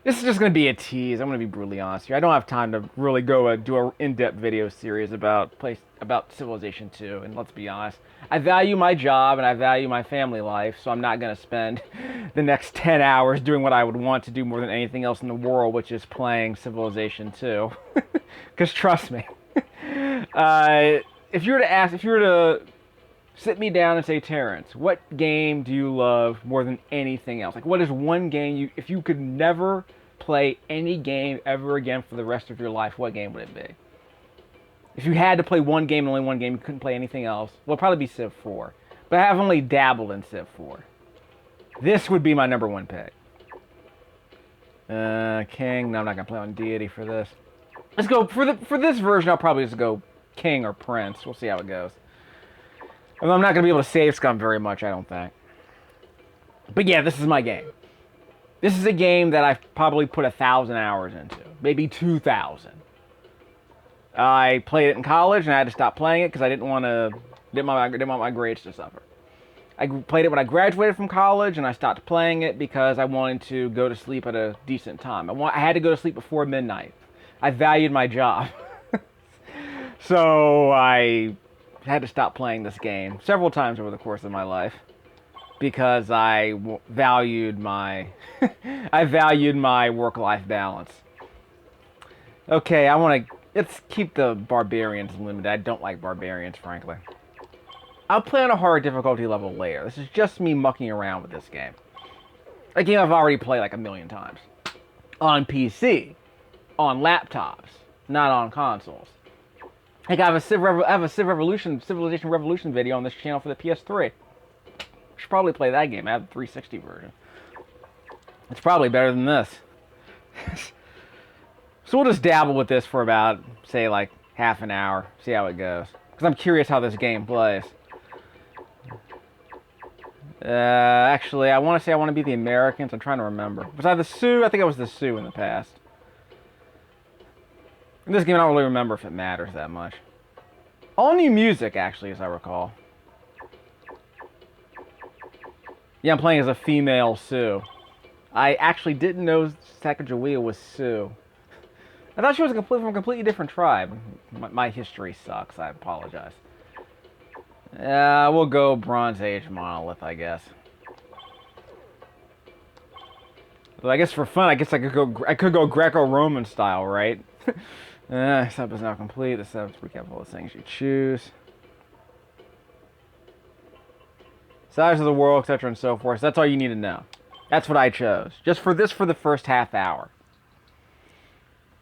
This is just going to be a tease. I'm going to be brutally honest here. I don't have time to really go do an in-depth video series about Civilization 2. And let's be honest, I value my job and I value my family life, so I'm not going to spend the next 10 hours doing what I would want to do more than anything else in the world, which is playing Civilization 2. Because trust me, if you were to sit me down and say, Terrence, what game do you love more than anything else? Like, what is one game if you could never play any game ever again for the rest of your life, what game would it be? If you had to play one game and only one game, you couldn't play anything else, well, it'd probably be Civ 4. But I have only dabbled in Civ 4. This would be my number one pick. King. No, I'm not going to play on Deity for this. Let's go, for this version, I'll probably just go King or Prince. We'll see how it goes. I'm not going to be able to save scum very much, I don't think. But yeah, this is my game. This is a game that I've probably put 1,000 hours into. Maybe 2,000. I played it in college, and I had to stop playing it because I didn't want my grades to suffer. I played it when I graduated from college, and I stopped playing it because I wanted to go to sleep at a decent time. I had to go to sleep before midnight. I valued my job. So I had to stop playing this game several times over the course of my life because I valued my work-life balance. Okay, let's keep the barbarians limited. I don't like barbarians, frankly. I'll play on a hard difficulty level later. This is just me mucking around with this game. A game I've already played like 1,000,000 times. On PC. On laptops. Not on consoles. Like, I have a Civilization Revolution video on this channel for the PS3. Should probably play that game. I have the 360 version. It's probably better than this. So we'll just dabble with this for about, say, like half an hour. See how it goes. Because I'm curious how this game plays. Actually, I want to be the Americans. I'm trying to remember. Was I the Sioux? I think I was the Sioux in the past. In this game, I don't really remember if it matters that much. All new music, actually, as I recall. Yeah, I'm playing as a female Sioux. I actually didn't know Sacagawea was Sioux. I thought she was from a completely different tribe. My history sucks. I apologize. We'll go Bronze Age monolith, I guess. Well, I guess for fun, I could go Greco-Roman style, right? Setup is now complete. The setup to recap all the things you choose. Size of the world, etc. and so forth. So that's all you need to know. That's what I chose. Just for this, for the first half hour.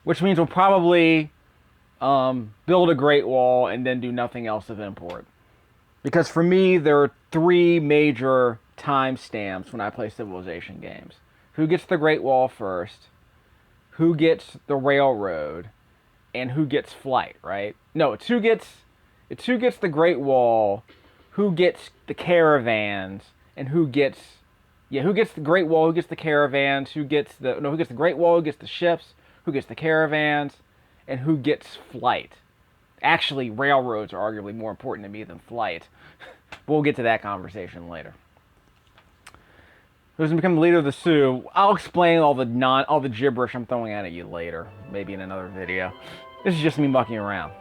Which means we'll probably build a Great Wall and then do nothing else of import. Because for me, there are 3 major timestamps when I play Civilization games. Who gets the Great Wall first? Who gets the railroad? And who gets flight, right? No, it's who gets the Great Wall, who gets the caravans, and who gets the Great Wall, who gets the caravans, who gets the Great Wall, who gets the ships, who gets the caravans, and who gets flight. Actually, railroads are arguably more important to me than flight. We'll get to that conversation later. Who's going to become the leader of the Sioux? I'll explain all the gibberish I'm throwing at you later, maybe in another video. This is just me mucking around.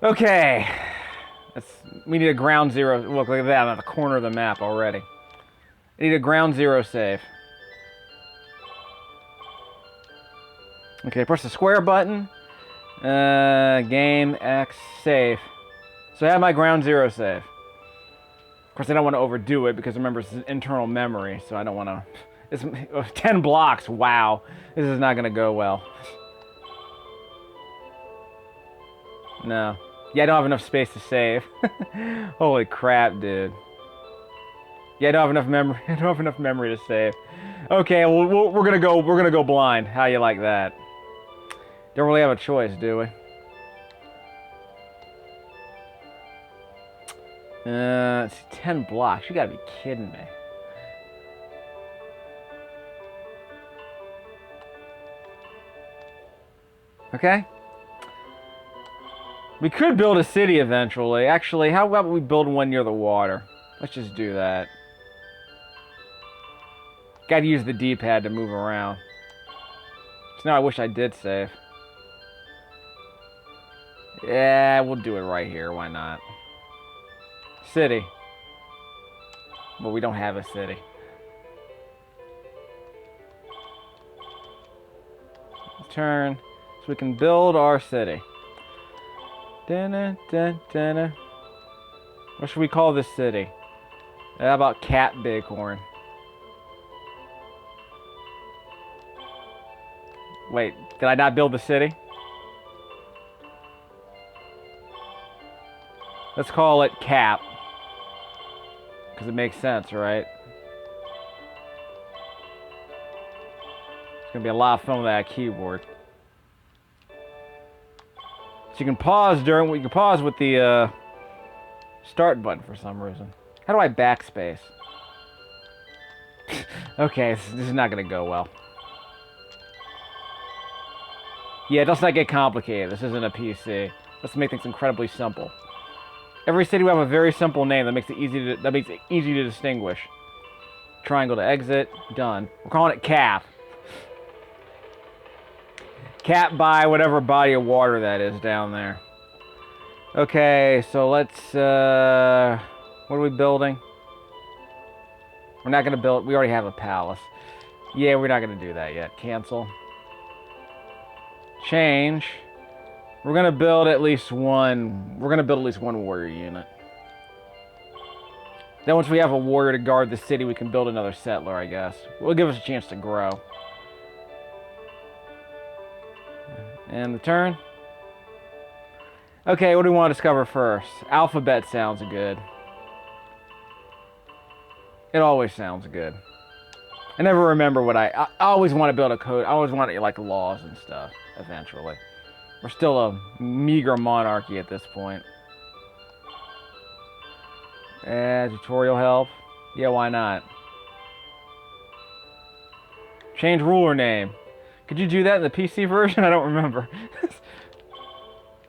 Okay, we need a ground zero. Look at that, I'm at the corner of the map already. I need a ground zero save. Okay, press the square button. Game X save. So I have my ground zero save. Of course, I don't want to overdo it because remember it's internal memory, so I don't want to. It's 10 blocks. Wow, this is not going to go well. No. Yeah, I don't have enough space to save. Holy crap, dude. Yeah, I don't have enough memory. I don't have enough memory to save. Okay, well, we're gonna go blind. How you like that? Don't really have a choice, do we? It's 10 blocks. You gotta be kidding me. Okay. We could build a city eventually. Actually, how about we build one near the water? Let's just do that. Gotta use the D-pad to move around. So now I wish I did save. Yeah, we'll do it right here. Why not? City. Well, we don't have a city. Turn so we can build our city. Dun, dun, dun. What should we call this city? How about Cat Bighorn? Wait, did I not build the city? Let's call it Cap. Because it makes sense, right? It's going to be a lot of fun with that keyboard. So you can pause with the start button for some reason. How do I backspace? Okay, this is not going to go well. Yeah, let's not get complicated. This isn't a PC. Let's make things incredibly simple. Every city will have a very simple name that makes it easy to distinguish. Triangle to exit. Done. We're calling it Cap. Cap by whatever body of water that is down there. Okay, so let's what are we building? We're not gonna build. We already have a palace. Yeah, we're not gonna do that yet. Cancel. Change. We're gonna build at least one. We're gonna build at least one warrior unit. Then once we have a warrior to guard the city, we can build another settler, I guess. It'll give us a chance to grow. And the turn. Okay, what do we want to discover first? Alphabet sounds good. It always sounds good. I never remember what I always want to build a code. I always want like laws and stuff, eventually. We're still a meager monarchy at this point. Tutorial help. Yeah, why not? Change ruler name. Could you do that in the PC version? I don't remember.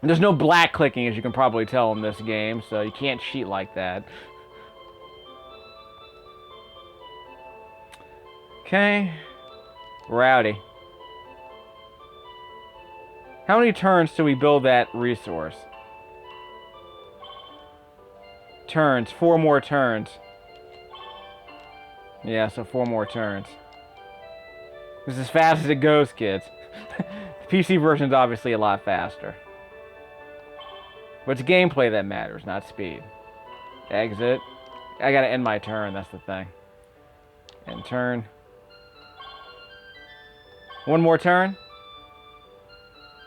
There's no black clicking, as you can probably tell in this game, so you can't cheat like that. Okay. Rowdy. How many turns do we build that resource? Turns. 4 more turns. Yeah, so 4 more turns. This is as fast as it goes, kids. The PC version's obviously a lot faster. But it's gameplay that matters, not speed. Exit. I gotta end my turn, that's the thing. End turn. 1 more turn?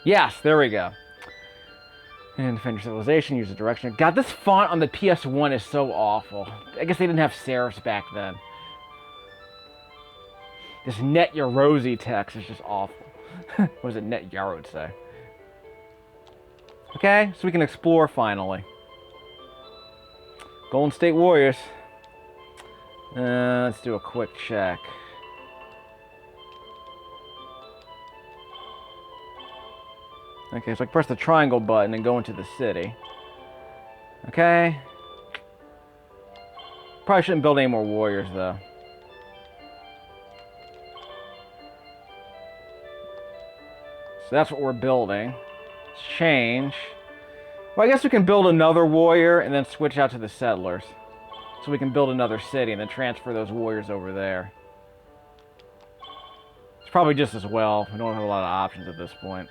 Yes, there we go. And defend your civilization, use the direction. God, this font on the PS1 is so awful. I guess they didn't have serifs back then. This Net Yarosy text is just awful. What does it Net Yarod say? Okay, so we can explore finally. Golden State Warriors. Let's do a quick check. Okay, so I press the triangle button and go into the city. Okay. Probably shouldn't build any more warriors, though. So that's what we're building. Let's change. Well, I guess we can build another warrior and then switch out to the settlers. So we can build another city and then transfer those warriors over there. It's probably just as well. We don't have a lot of options at this point.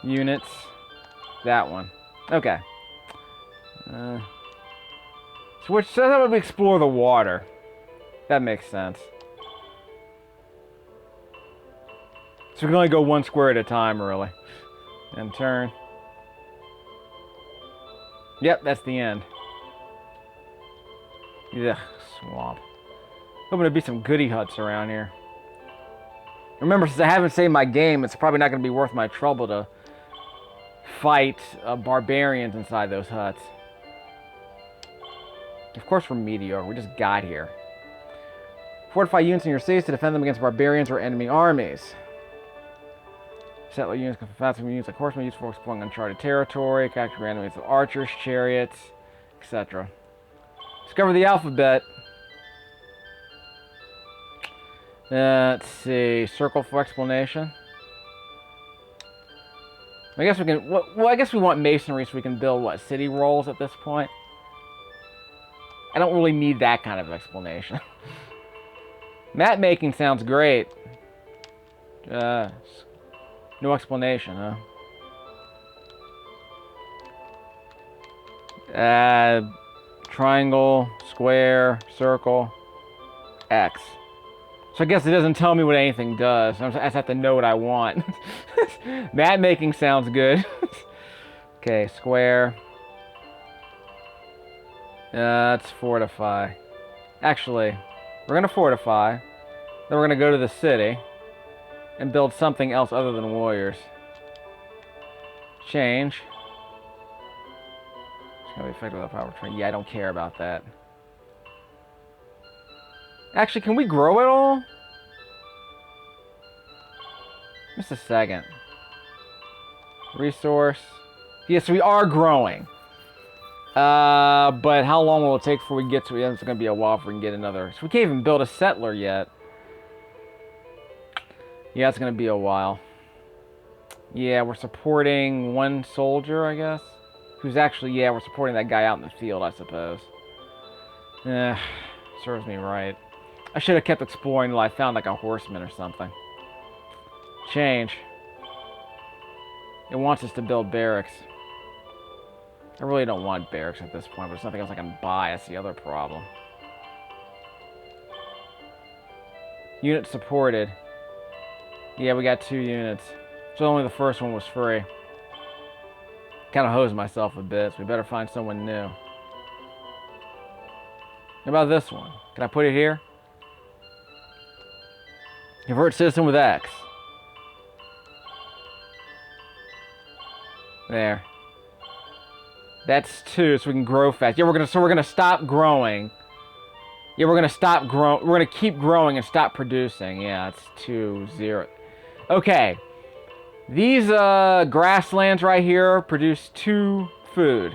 Units. That one. Okay. So how about we explore the water? That makes sense. So we can only go 1 square at a time, really. And turn. Yep, that's the end. Ugh, swamp. Hoping there'd be some goody huts around here. Remember, since I haven't saved my game, it's probably not going to be worth my trouble to fight barbarians inside those huts. Of course we're meteor. We just got here. Fortify units in your cities to defend them against barbarians or enemy armies. Settler units can faster units like horsemen used for exploring uncharted territory, capture random units of archers, chariots, etc. Discover the alphabet. Let's see. Circle for explanation. I guess we can. Well, I guess we want masonry so we can build what, city rolls at this point. I don't really need that kind of explanation. Map making sounds great. No explanation, huh? Triangle, square, circle, X. So I guess it doesn't tell me what anything does. I just have to know what I want. Map making sounds good. Okay, square. Let's fortify. Actually, we're going to fortify. Then we're going to go to the city and build something else other than warriors. Change. It's going to be effective with power train. Yeah, I don't care about that. Actually, can we grow it all? Just a second. Resource. Yes, we are growing. But how long will it take before we get to it? It's going to be a while before we can get another. So we can't even build a settler yet. Yeah, it's going to be a while. Yeah, we're supporting one soldier, I guess. Who's actually, yeah, we're supporting that guy out in the field, I suppose. Serves me right. I should have kept exploring until I found like a horseman or something. Change. It wants us to build barracks. I really don't want barracks at this point, but there's nothing else I can buy. That's the other problem. Unit supported. Yeah, we got 2 units. So only the first one was free. Kind of hosed myself a bit, so we better find someone new. How about this one? Can I put it here? Convert citizen with X. There. That's 2, so we can grow fast. Yeah, we're gonna stop growing. Yeah, we're gonna keep growing and stop producing. Yeah, it's 2, 0. Okay. These grasslands right here produce 2 food.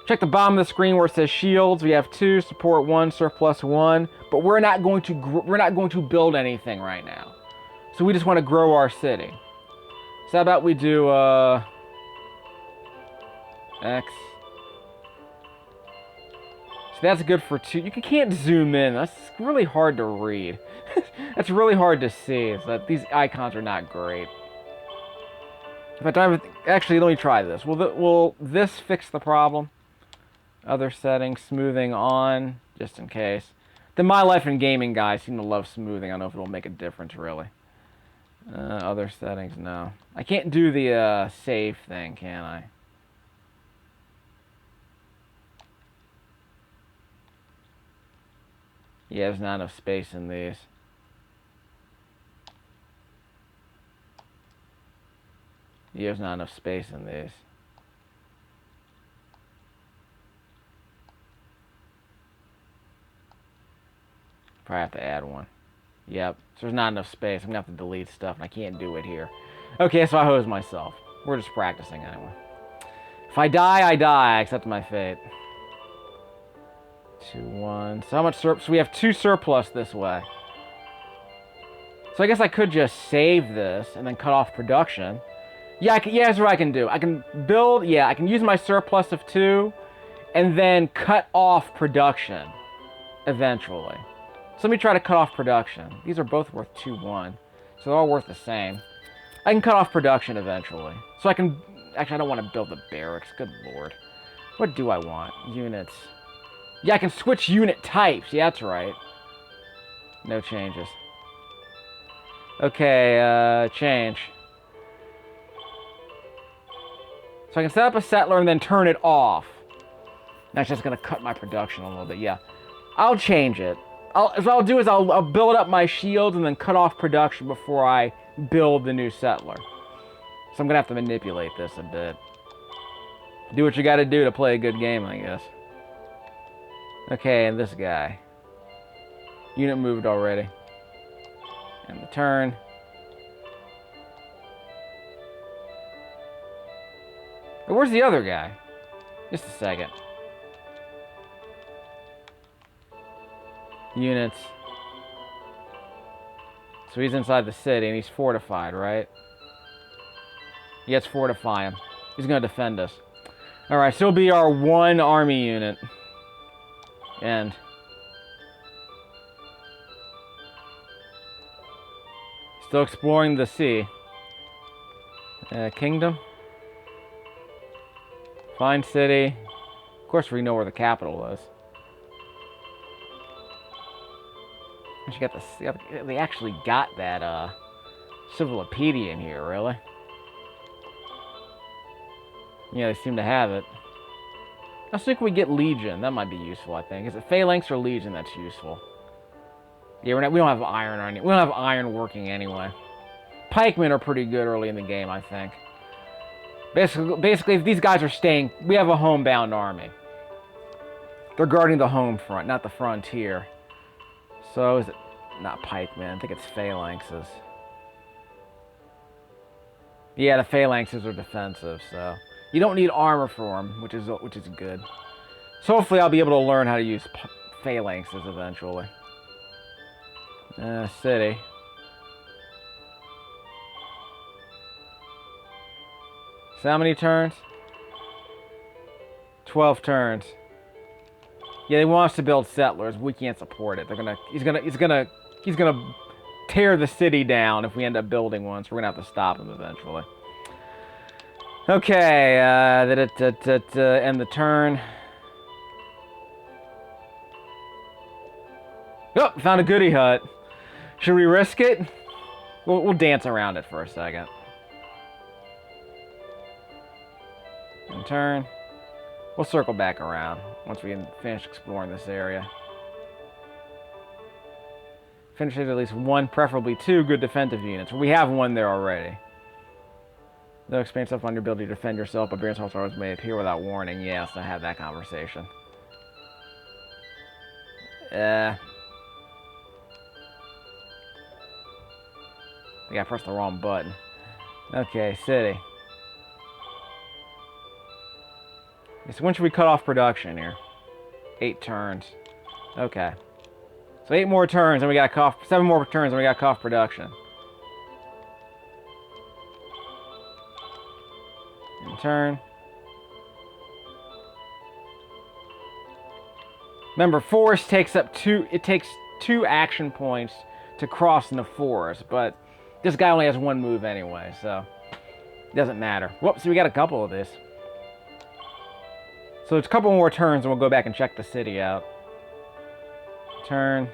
Check the bottom of the screen where it says shields. We have 2, support 1, surplus 1. But we're not going to build anything right now. So we just want to grow our city. So how about we do X. So that's good for 2. You can't zoom in. That's really hard to read. That's really hard to see. So these icons are not great. If I try, actually, let me try this. Will this fix the problem? Other settings, smoothing on, just in case. The My Life in Gaming guys seem to love smoothing. I don't know if it'll make a difference, really. Other settings, no. I can't do the save thing, can I? Yeah, there's not enough space in these. Yeah, there's not enough space in these. Probably have to add one. Yep, so there's not enough space. I'm gonna have to delete stuff, and I can't do it here. Okay, so I hose myself. We're just practicing anyway. If I die, I die. I accept my fate. 2, 1. So how much surplus? So we have 2 surplus this way. So I guess I could just save this and then cut off production. Yeah, yeah, that's what I can do. I can build, yeah, I can use my surplus of 2 and then cut off production eventually. So let me try to cut off production. These are both worth 2, 1. So they're all worth the same. I can cut off production eventually. So I can, actually I don't want to build the barracks, good lord. What do I want? Units. Yeah, I can switch unit types. Yeah, that's right. No changes. Okay, change. So I can set up a settler and then turn it off. That's just going to cut my production a little bit, yeah. I'll change it. What I'll do is I'll build up my shields and then cut off production before I build the new settler. So I'm going to have to manipulate this a bit. Do what you got to do to play a good game, I guess. Okay, and this guy. Unit moved already. And the turn. Hey, where's the other guy? Just a second. Units. So he's inside the city and he's fortified, right? Yeah, let's fortify him. He's gonna defend us. Alright, so he'll be our one army unit. And still exploring the sea. Kingdom. Fine city. Of course we know where the capital is. They actually got that Civilopedia in here, really? Yeah, they seem to have it. I think we get Legion. That might be useful, I think. Is it Phalanx or Legion that's useful? Yeah, we don't have iron on it. We don't have iron working anyway. Pikemen are pretty good early in the game, I think. Basically, if these guys are staying, we have a homebound army. They're guarding the home front, not the frontier. So is it not pikemen? I think it's phalanxes. Yeah, the phalanxes are defensive, so you don't need armor for them, which is good. So hopefully I'll be able to learn how to use phalanxes eventually. City. So how many turns? 12 turns. Yeah, they want us to build settlers. We can't support it. He's gonna tear the city down if we end up building one. So we're gonna have to stop him eventually. Okay, end the turn. Oh, found a goody hut. Should we risk it? We'll dance around it for a second. In turn. We'll circle back around once we finish exploring this area. Finish at least one, preferably two, good defensive units. We have one there already. They'll expand stuff on your ability to defend yourself, but Briggs also may appear without warning. Yes, I had that conversation. I think I pressed the wrong button. Okay, city. So when should we cut off production here? 8 turns. Okay. So 8 more turns and we got cut off, 7 more turns and we got cut off production. In turn. Remember, forest takes up 2 action points to cross in the forest, but this guy only has 1 move anyway, so it doesn't matter. Whoops, we got a couple of this. So it's a couple more turns and we'll go back and check the city out. Turn.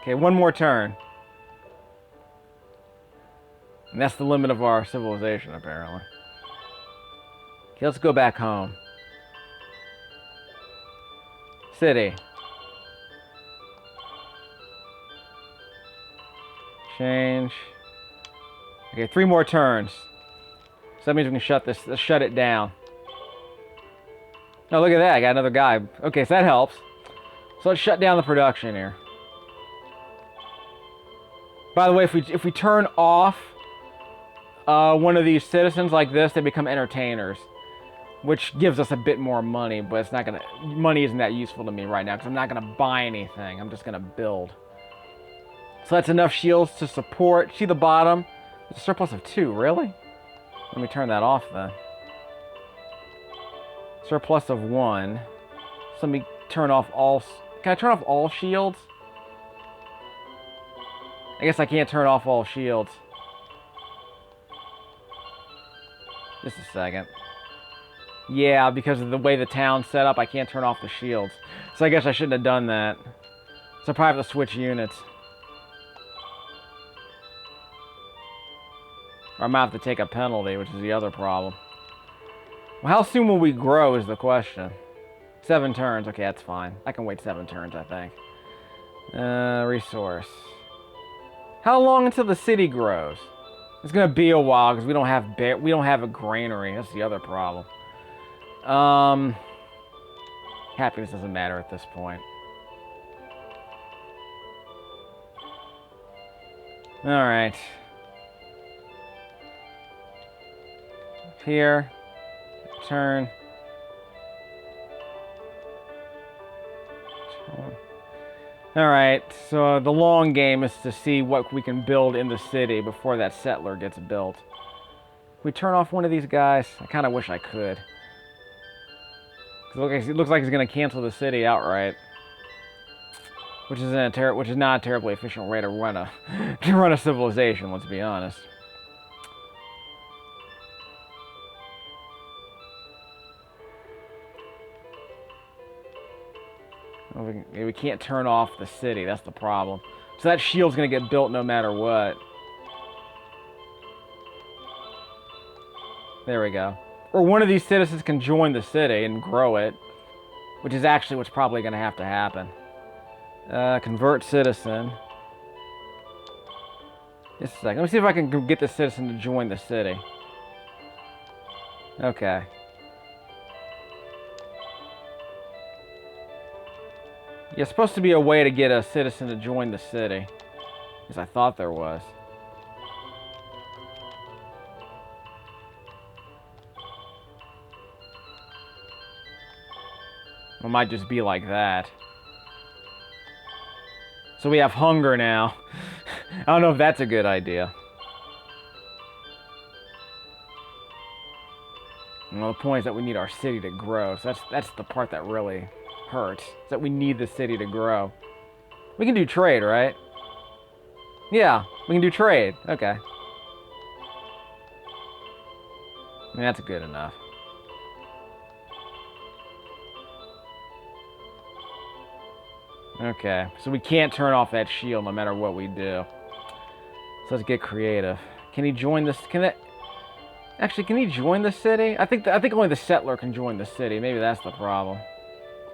Okay, 1 more turn. And that's the limit of our civilization, apparently. Okay, let's go back home. City. Change. Okay, 3 more turns. So that means we can let's shut it down. Oh, look at that. I got another guy. Okay, so that helps. So let's shut down the production here. By the way, if we turn off one of these citizens like this, they become entertainers, which gives us a bit more money, but it's not gonna. Money isn't that useful to me right now because I'm not gonna buy anything. I'm just gonna build. So that's enough shields to support. See the bottom? It's a surplus of 2, really? Let me turn that off then. Surplus of 1. So let me turn off all... Can I turn off all shields? I guess I can't turn off all shields. Just a second. Yeah, because of the way the town's set up, I can't turn off the shields. So I guess I shouldn't have done that. So I probably have to switch units. Or I might have to take a penalty, which is the other problem. Well, how soon will we grow is the question. 7 turns. Okay, that's fine. I can wait 7 turns, I think. Resource. How long until the city grows? It's gonna be a while because we don't have a granary. That's the other problem. Happiness doesn't matter at this point. All right. Here. Turn. Alright, so the long game is to see what we can build in the city before that settler gets built. We turn off one of these guys. I kind of wish I could. It looks like he's going to cancel the city outright. Which is not a terribly efficient way to run a civilization, let's be honest. We can't turn off the city, that's the problem. So that shield's going to get built no matter what. There we go. Or one of these citizens can join the city and grow it, which is actually what's probably going to have to happen. Convert citizen. Just a second. Let me see if I can get the citizen to join the city. Okay. Yeah, it's supposed to be a way to get a citizen to join the city. Because I thought there was. It might just be like that. So we have hunger now. I don't know if that's a good idea. Well, the point is that we need our city to grow. So that's the part that really hurts. Is that we need the city to grow. We can do trade, right? Yeah, we can do trade. Okay. I mean, that's good enough. Okay, so we can't turn off that shield no matter what we do. So let's get creative. Can he join this? Actually, can he join the city? I think only the settler can join the city. Maybe that's the problem.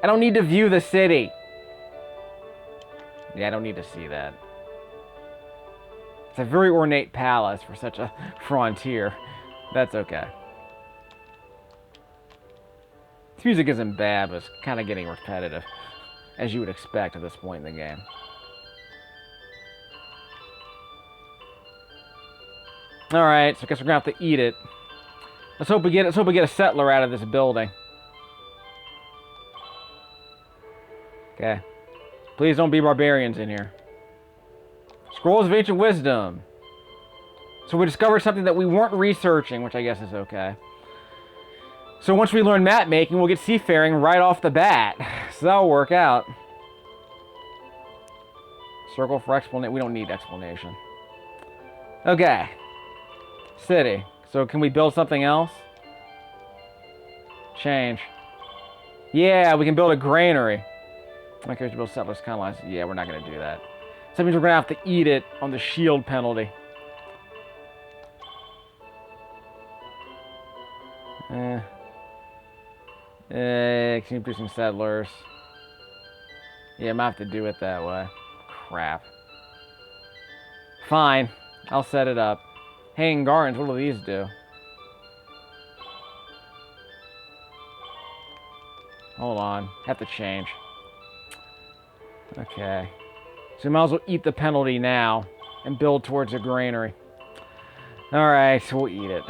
I don't need to view the city. Yeah, I don't need to see that. It's a very ornate palace for such a frontier. That's okay. This music isn't bad, but it's kind of getting repetitive, as you would expect at this point in the game. Alright, so I guess we're going to have to eat it. Let's hope we get a settler out of this building. Okay. Please don't be barbarians in here. Scrolls of Ancient Wisdom. So we discovered something that we weren't researching, which I guess is okay. So once we learn map making, we'll get seafaring right off the bat. So that'll work out. Circle for explanation. We don't need explanation. Okay. City. So can we build something else? Change. Yeah, we can build a granary. Okay, to build settlers colonies. Yeah, we're not going to do that. So that means we're going to have to eat it on the shield penalty. Keep producing settlers. Yeah, I might have to do it that way. Crap. Fine. I'll set it up. Hanging gardens, what do these do? Hold on. Have to change. Okay. So we might as well eat the penalty now and build towards a granary. Alright, so we'll eat it.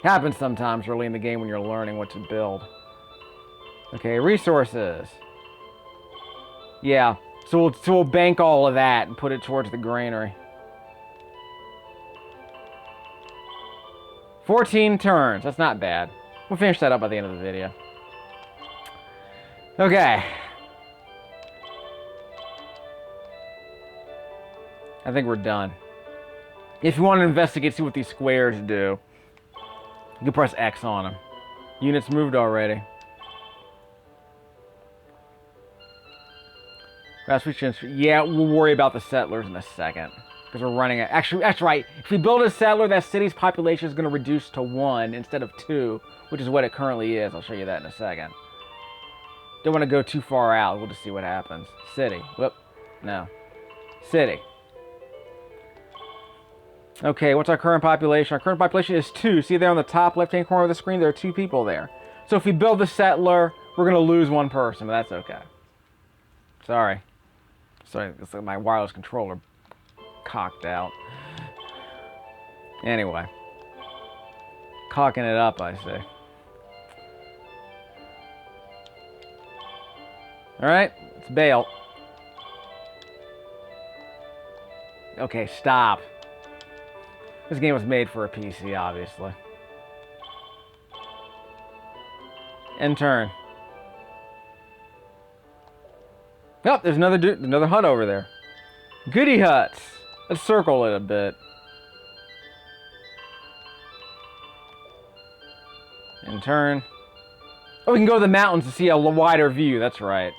Happens sometimes early in the game when you're learning what to build. Okay, resources. Yeah, so we'll bank all of that and put it towards the granary. 14 turns, that's not bad. We'll finish that up by the end of the video. Okay. I think we're done. If you want to investigate, see what these squares do, you can press X on them. Units moved already. Yeah, we'll worry about the settlers in a second. Because we're running it. Actually, that's right. If we build a settler, that city's population is going to reduce to 1 instead of 2, which is what it currently is. I'll show you that in a second. Don't want to go too far out. We'll just see what happens. City. Whoop. No. City. Okay, what's our current population? Our current population is 2. See there on the top left-hand corner of the screen? There are 2 people there. So if we build the settler, we're going to lose 1 person, but that's okay. Sorry. Sorry, it's like my wireless controller cocked out. Anyway. Cocking it up, I see. Alright, let's bail. Okay, stop. This game was made for a PC, obviously. End turn. Oh, there's another hut over there. Goody huts. Let's circle it a bit. End turn. Oh, we can go to the mountains to see a wider view. That's right.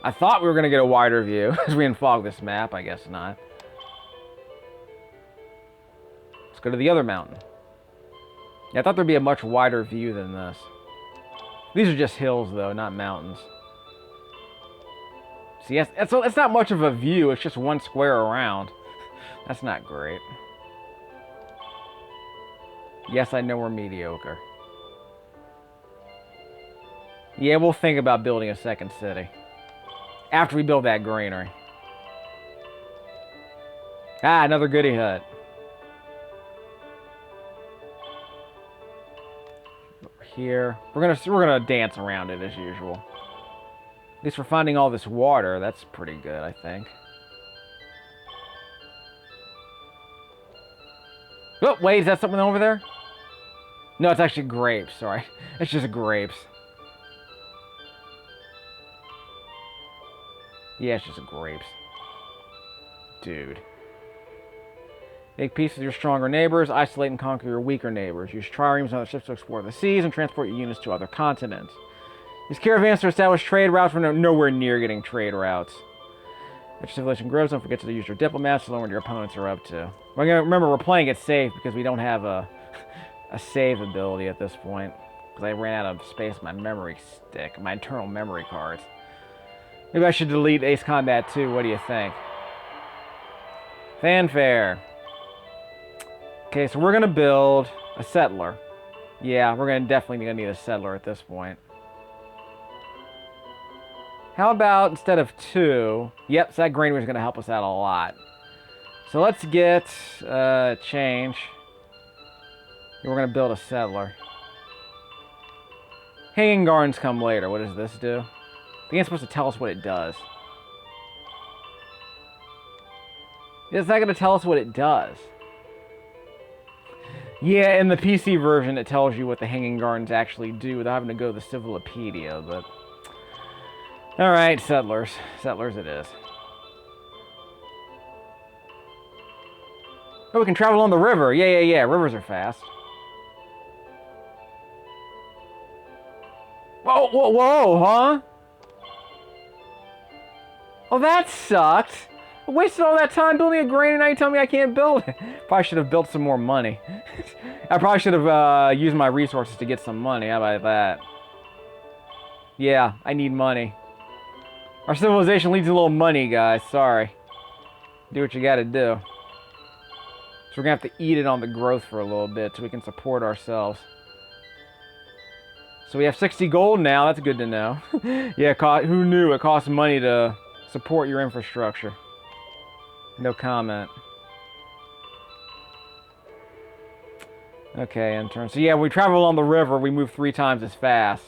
I thought we were going to get a wider view as we unfog this map. I guess not. Let's go to the other mountain. Yeah, I thought there'd be a much wider view than this. These are just hills, though, not mountains. See, it's not much of a view. It's just one square around. That's not great. Yes, I know we're mediocre. Yeah, we'll think about building a second city. After we build that granary. Ah, another goody hut. Over here. We're gonna dance around it as usual. At least we're finding all this water. That's pretty good, I think. Oh, wait, is that something over there? No, it's actually grapes. Sorry. It's just grapes. Yeah, it's just grapes. Dude. Make peace with your stronger neighbors. Isolate and conquer your weaker neighbors. Use triremes and other ships to explore the seas and transport your units to other continents. Use caravans to establish trade routes. We're nowhere near getting trade routes. As your civilization grows, don't forget to use your diplomats to learn what your opponents are up to. Remember, we're playing it safe because we don't have a save ability at this point. Because I ran out of space on my memory stick, my internal memory cards. Maybe I should delete Ace Combat 2. What do you think? Fanfare. Okay, so we're going to build a settler. Yeah, we're definitely going to need a settler at this point. How about instead of 2? Yep, so that granary is going to help us out a lot. So let's get change. We're going to build a settler. Hanging gardens come later. What does this do? The game's supposed to tell us what it does. It's not going to tell us what it does. Yeah, in the PC version, it tells you what the hanging gardens actually do without having to go to the Civilopedia, but... Alright, settlers. Settlers it is. Oh, we can travel on the river. Yeah. Rivers are fast. Whoa, huh? Oh, that sucked. I wasted all that time building a granary, and now you tell me I can't build it. Probably should have built some more money. I probably should have used my resources to get some money. How about that? Yeah, I need money. Our civilization needs a little money, guys. Sorry. Do what you gotta do. So we're gonna have to eat it on the growth for a little bit so we can support ourselves. So we have 60 gold now. That's good to know. Yeah, who knew it costs money to support your infrastructure? No comment. Okay, in turn. So yeah, when we travel along the river, we move 3 times as fast.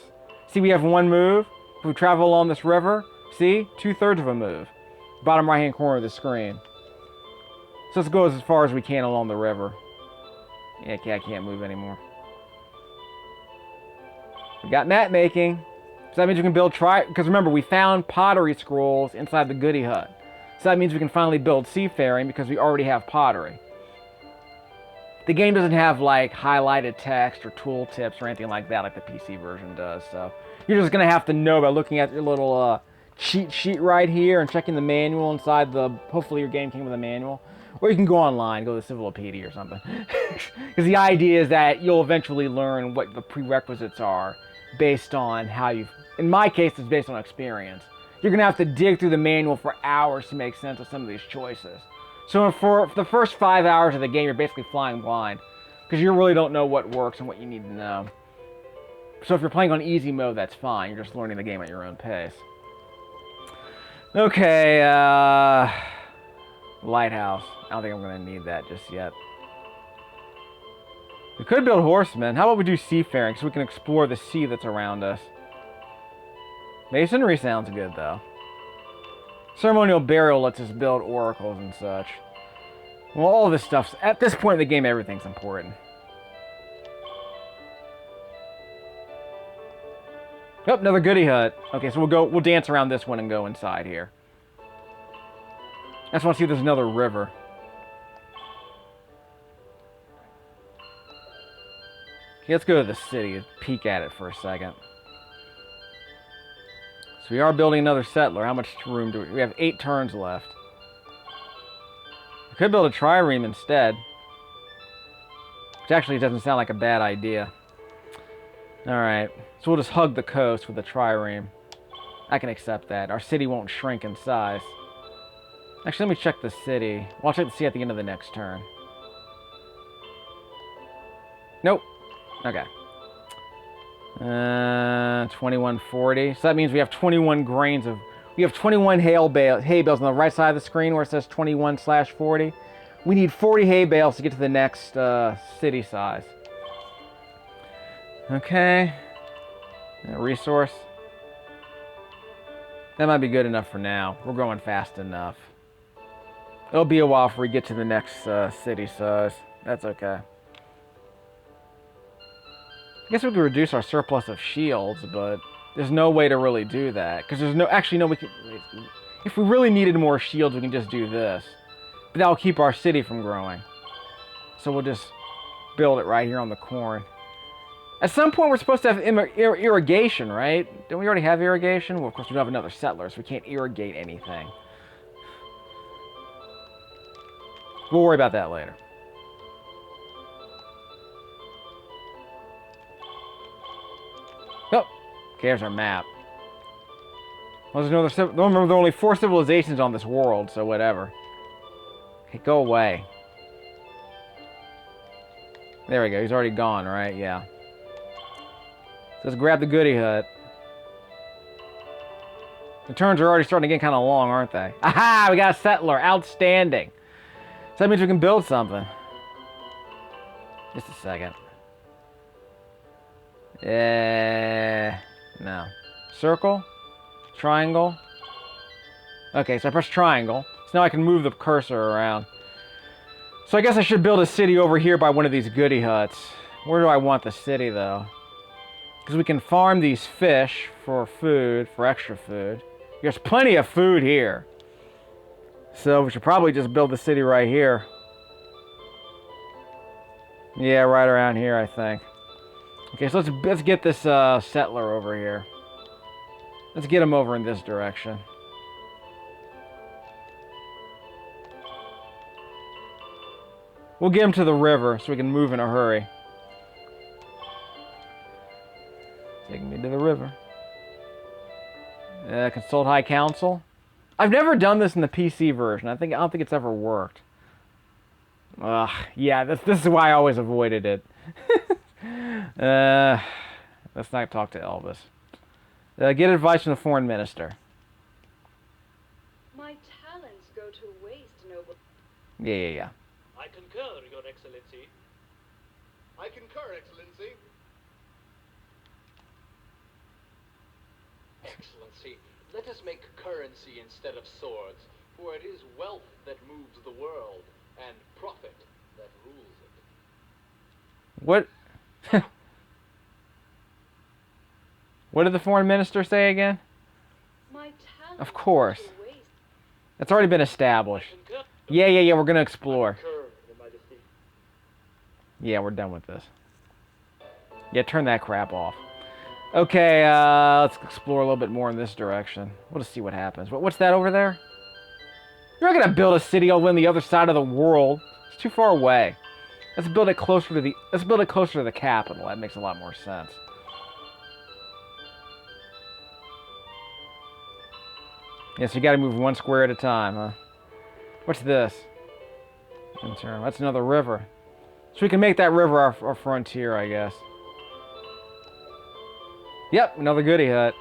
See, we have 1 move. If we travel along this river, see? 2/3 of a move. Bottom right-hand corner of the screen. So let's go as far as we can along the river. Yeah, I can't move anymore. We got map making. So that means we can build because remember, we found pottery scrolls inside the goody hut. So that means we can finally build seafaring because we already have pottery. The game doesn't have like highlighted text or tool tips or anything like that like the PC version does. So you're just going to have to know by looking at your little cheat sheet right here and checking the manual inside the... Hopefully your game came with a manual. Or you can go online, go to the Civilopedia or something. Because the idea is that you'll eventually learn what the prerequisites are based on how you've... In my case, it's based on experience. You're going to have to dig through the manual for hours to make sense of some of these choices. So for the first 5 hours of the game, you're basically flying blind. Because you really don't know what works and what you need to know. So if you're playing on easy mode, that's fine. You're just learning the game at your own pace. Okay, lighthouse. I don't think I'm going to need that just yet. We could build horsemen. How about we do seafaring so we can explore the sea that's around us? Masonry sounds good, though. Ceremonial burial lets us build oracles and such. Well, all this stuff's... At this point in the game, everything's important. Oh, another goody hut. Okay, so we'll dance around this one and go inside here. I just want to see if there's another river. Okay, let's go to the city and peek at it for a second. So we are building another settler. How much room do we... We have 8 turns left. We could build a trireme instead. Which actually doesn't sound like a bad idea. Alright. So we'll just hug the coast with a trireme. I can accept that. Our city won't shrink in size. Actually, let me check the city. Well, I'll check the city at the end of the next turn. Nope. Okay. 2140. So that means we have 21 grains of... We have 21 hay bales on the right side of the screen where it says 21/40. We need 40 hay bales to get to the next city size. Okay. Resource. That might be good enough for now. We're growing fast enough. It'll be a while before we get to the next city size. That's okay. I guess we could reduce our surplus of shields, but there's no way to really do that. Because there's no... Actually, no, we can... If we really needed more shields, we can just do this. But that'll keep our city from growing. So we'll just build it right here on the corn. At some point, we're supposed to have irrigation, right? Don't we already have irrigation? Well, of course, we don't have another settler, so we can't irrigate anything. We'll worry about that later. Oh, okay, here's our map. Well, there's another... Remember, there are only 4 civilizations on this world, so whatever. Okay, go away. There we go. He's already gone, right? Yeah. So let's grab the goody hut. The turns are already starting to get kind of long, aren't they? Aha! We got a settler. Outstanding. So that means we can build something. Just a second. No. Circle? Triangle? Okay, so I press triangle. So now I can move the cursor around. So I guess I should build a city over here by one of these goody huts. Where do I want the city, though? Because we can farm these fish for food, for extra food. There's plenty of food here. So we should probably just build the city right here. Yeah, right around here, I think. Okay, so let's get this settler over here. Let's get him over in this direction. We'll get him to the river so we can move in a hurry. Take me to the river. Consult High Council. I've never done this in the PC version. I don't think it's ever worked. Yeah, this is why I always avoided it. Let's not talk to Elvis. Get advice from the foreign minister. My talents go to waste, noble. Yeah. I concur, Your Excellency. I concur, Excellency. Excellency, let us make currency instead of swords, for it is wealth that moves the world, and profit that rules it. What? What did the foreign minister say again? My talents Of course. go to waste. That's already been established. Concur. Yeah, we're gonna explore. Concur, Your Majesty. Yeah, we're done with this. Yeah, turn that crap off. Okay, let's explore a little bit more in this direction. We'll just see what happens. What's that over there? You're not gonna build a city over on the other side of the world. It's too far away. Let's build it closer to the capital. That makes a lot more sense. Yes, you gotta move 1 square at a time, huh? What's this? That's another river. So we can make that river our frontier, I guess. Yep, another goody hut.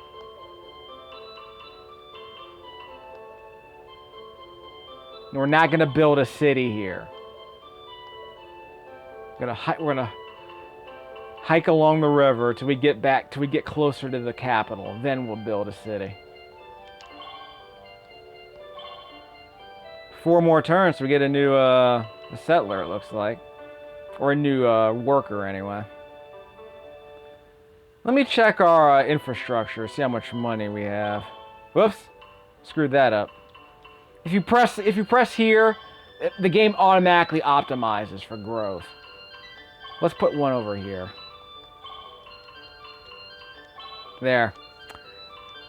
We're not gonna build a city here. We're gonna Hike along the river till we get closer to the capital. Then we'll build a city. 4 more turns so we get a new settler, it looks like. Or a new worker, anyway. Let me check our infrastructure, see how much money we have. Whoops. Screwed that up. If you press here, the game automatically optimizes for growth. Let's put one over here. There.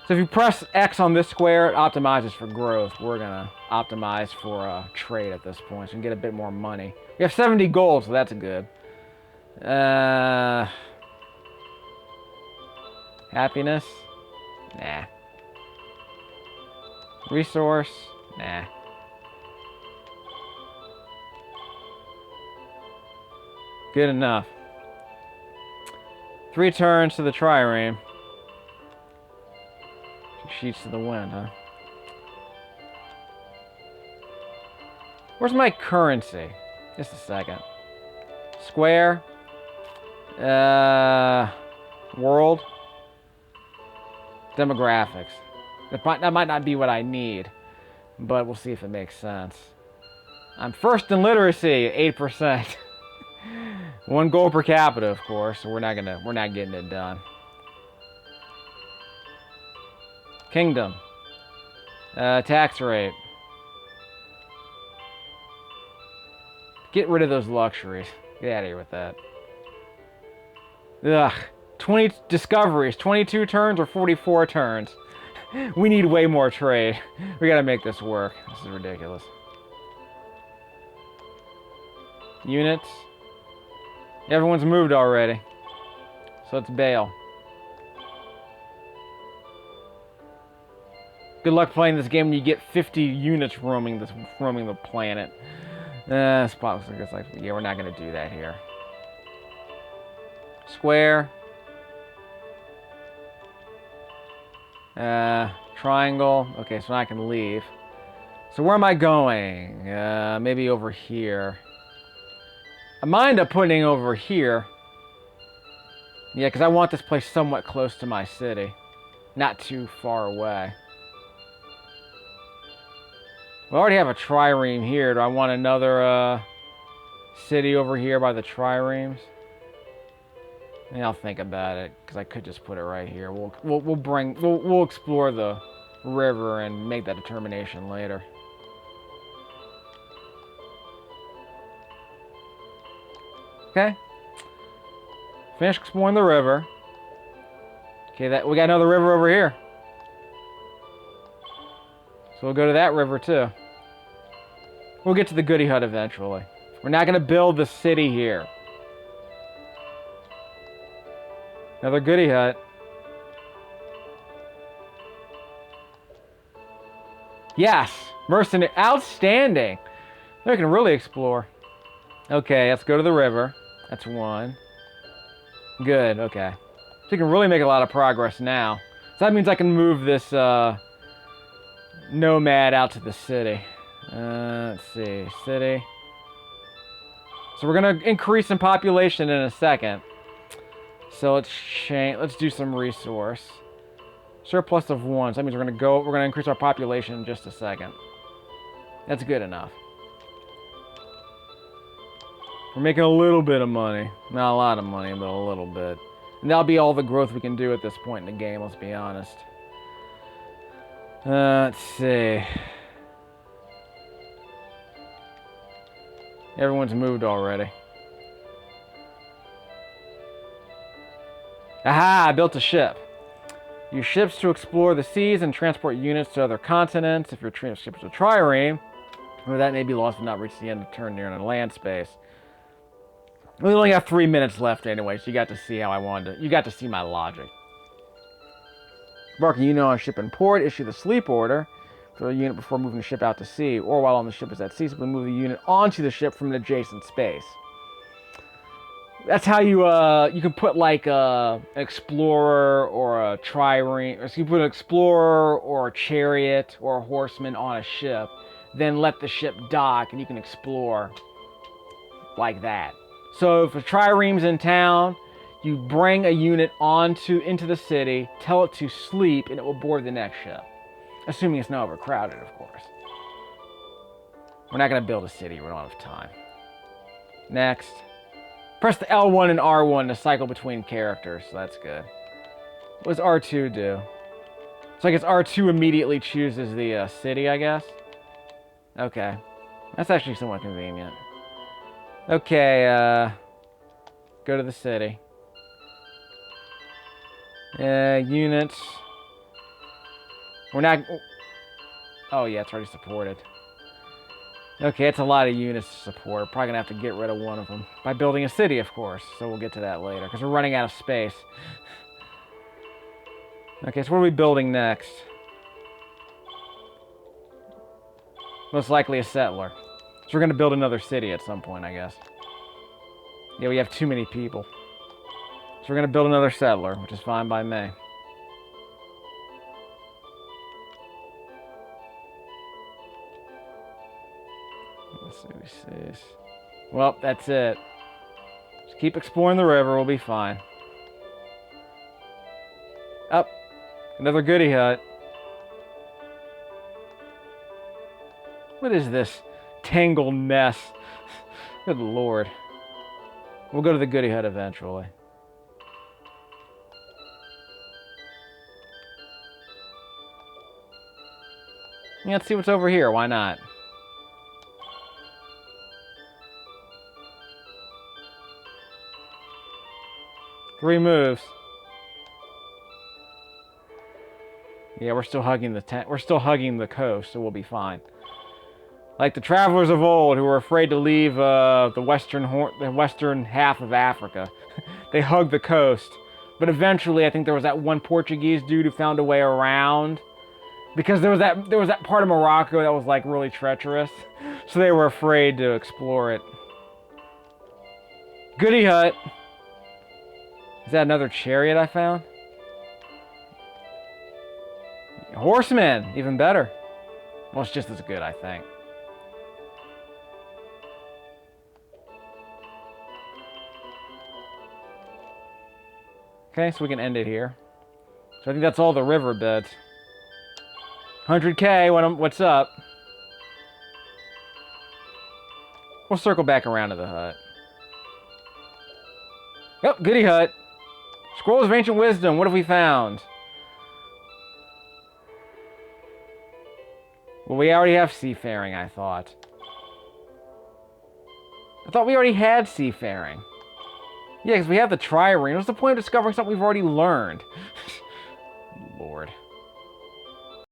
So if you press X on this square, it optimizes for growth. We're gonna optimize for trade at this point, so we can get a bit more money. We have 70 gold, so that's good. Happiness? Nah. Resource? Nah. Good enough. 3 turns to the trireme. Sheets to the wind, huh? Where's my currency? Just a second. Square. World. Demographics. That might not be what I need, but we'll see if it makes sense. I'm first in literacy, 8%. 1 gold per capita, of course, so we're not getting it done. Kingdom. Tax rate. Get rid of those luxuries. Get out of here with that. Ugh. 20 discoveries. 22 turns or 44 turns. We need way more trade. We gotta make this work. This is ridiculous. Units. Everyone's moved already. So let's bail. Good luck playing this game when you get 50 units roaming the planet. This looks like it's like, yeah, we're not gonna do that here. Square. Triangle. Okay, so now I can leave. So where am I going? Maybe over here. I mind up putting over here. Yeah, because I want this place somewhat close to my city. Not too far away. We already have a trireme here. Do I want another city over here by the triremes? Maybe I'll think about it, because I could just put it right here. We'll explore the river and make that determination later. Okay. Finish exploring the river. Okay, we got another river over here. So we'll go to that river too. We'll get to the goody hut eventually. We're not going to build the city here. Another goody hut. Yes! Mercenary. Outstanding! We can really explore. Okay, let's go to the river. That's 1. Good, okay. So we can really make a lot of progress now. So that means I can move this nomad out to the city. Let's see. City. So we're going to increase in population in a second. So let's do some resource. Surplus of 1. So that means we're gonna increase our population in just a second. That's good enough. We're making a little bit of money. Not a lot of money, but a little bit. And that'll be all the growth we can do at this point in the game, let's be honest. Let's see. Everyone's moved already. Aha! I built a ship. Use ships to explore the seas and transport units to other continents. If your ship is a trireme, or that may be lost but not reach the end of the turn near a land space. We only have 3 minutes left anyway, so you got to see how I wanted to. You got to see my logic. Embark a unit on a ship in port. Issue the sleep order for the unit before moving the ship out to sea, or while on the ship is at sea, simply move the unit onto the ship from an adjacent space. That's how you can put like an explorer or a trireme, or you put an explorer or a chariot or a horseman on a ship, then let the ship dock and you can explore like that. So if a trireme's in town, You bring a unit into the city, tell it to sleep, and it will board the next ship. Assuming it's not overcrowded, of course. We're not going to build a city. We don't have time. Next. Press the L1 and R1 to cycle between characters. So that's good. What does R2 do? So I guess R2 immediately chooses the city, I guess. Okay. That's actually somewhat convenient. Okay, go to the city. Units. We're not... Oh, yeah, it's already supported. Okay, it's a lot of units to support. Probably gonna have to get rid of one of them. By building a city, of course. So we'll get to that later, because we're running out of space. Okay, so what are we building next? Most likely a settler. So we're gonna build another city at some point, I guess. Yeah, we have too many people. So we're gonna build another settler, which is fine by me. Let's see. Well, that's it. Just keep exploring the river, we'll be fine. Up. Another goody hut. What is this tangled mess? Good lord. We'll go to the goody hut eventually. Yeah, let's see what's over here. Why not? Three moves. Yeah, we're still hugging the coast, so we'll be fine. Like the travelers of old who were afraid to leave the western half of Africa. They hugged the coast. But eventually, I think there was that one Portuguese dude who found a way around. Because there was that part of Morocco that was like really treacherous. So they were afraid to explore it. Goody hut. Is that another chariot I found? Horsemen, even better. Well, it's just as good, I think. Okay, so we can end it here. So I think that's all the river beds. 100K, what's up? We'll circle back around to the hut. Yep, goody hut. Scrolls of Ancient Wisdom, what have we found? Well, we already have seafaring, I thought. I thought we already had seafaring. Yeah, because we have the trireme. What's the point of discovering something we've already learned? Lord.